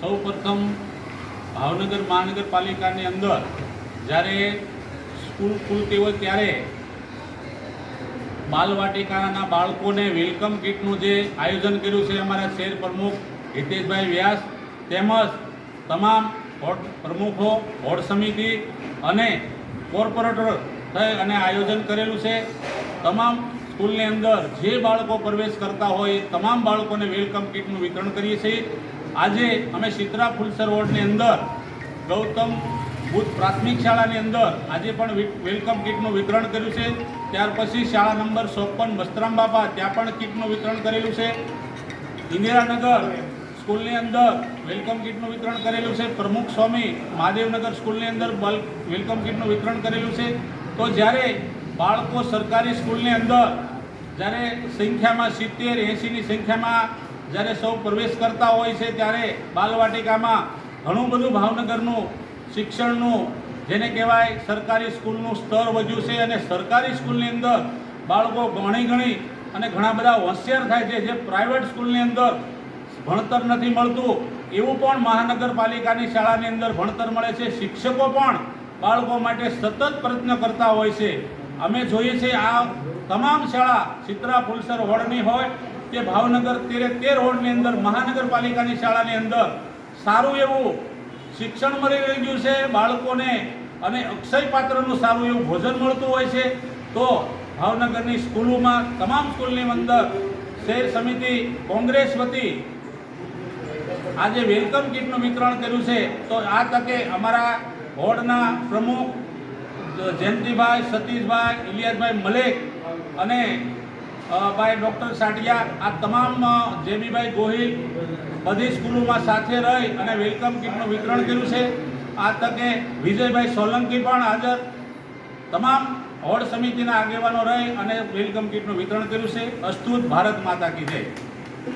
સૌ પ્રથમ ભાવનગર મહાનગરપાલિકાની અંદર જ્યારે સ્કૂલ ખુલતી હોય ત્યારે બાલવાટિકાના બાળકોને વેલકમ કીટનું જે આયોજન કર્યું છે અમારા શહેર પ્રમુખ હિતેશભાઈ વ્યાસ તેમજ તમામ વોર્ડ પ્રમુખો, વોર્ડ સમિતિ અને કોર્પોરેટર થઈ અને આયોજન કરેલું છે। તમામ સ્કૂલની અંદર જે બાળકો પ્રવેશ કરતા હોય એ તમામ બાળકોને વેલકમ કીટનું વિતરણ કરીએ છીએ। આજે અમે સિત્રા ફુલસર વોર્ડની અંદર ગૌતમ બુદ્ધ પ્રાથમિક શાળાની અંદર આજે પણ વેલકમ કીટનું વિતરણ કર્યું છે। ત્યાર પછી શાળા નંબર 54 બસ્તરામ બાપા ત્યાં પણ કીટનું વિતરણ કરેલું છે। ઇન્દિરાનગર સ્કૂલની અંદર વેલકમ કીટનું વિતરણ કરેલું છે। પ્રમુખ સ્વામી મહાદેવનગર સ્કૂલની અંદર વેલકમ કીટનું વિતરણ કરેલું છે। તો જ્યારે બાળકો સરકારી સ્કૂલની અંદર જ્યારે સંખ્યામાં 70-80ની સંખ્યામાં જ્યારે સૌ પ્રવેશ કરતા હોય છે ત્યારે બાલવાટિકામાં ઘણું બધું ભાવનગરનું શિક્ષણનું જેને કહેવાય સરકારી સ્કૂલનું સ્તર વધ્યું છે અને સરકારી સ્કૂલની અંદર બાળકો ઘણી અને ઘણા બધા હોશિયાર થાય છે। જે પ્રાઇવેટ સ્કૂલની અંદર ભણતર નથી મળતું એવું પણ મહાનગરપાલિકાની શાળાની અંદર ભણતર મળે છે। શિક્ષકો પણ બાળકો માટે સતત પ્રયત્ન કરતા હોય છે। અમે જોઈએ છીએ આ તમામ શાળા સિત્રા ફુલસર વોર્ડની હોય કે ભાવનગર 13 વોર્ડની અંદર મહાનગરપાલિકાની શાળાની અંદર સારું એવું શિક્ષણ મળી રહ્યું છે બાળકોને અને અક્ષય પાત્રનું સારું એવું ભોજન મળતું હોય છે। તો ભાવનગરની સ્કૂલોમાં તમામ સ્કૂલની અંદર શહેર સમિતિ કોંગ્રેસ વતી આજે વેલકમ કીટનું વિતરણ કર્યું છે। તો આ તકે અમારા વોર્ડના પ્રમુખ જયંતિભાઈ, સતીશભાઈ, ઇલિયાસભાઈ મલેક અને ભાઈ ડૉક્ટર સાટિયા આ તમામ જેબીભાઈ ગોહિલ બધી સ્કૂલોમાં સાથે રહી અને વેલકમ કીટનું વિતરણ કર્યું છે। આ તકે વિજયભાઈ સોલંકી પણ હાજર તમામ વોર્ડ સમિતિના આગેવાનો રહી અને વેલકમ કીટનું વિતરણ કર્યું છે। અસ્તુત ભારત માતા કી જય।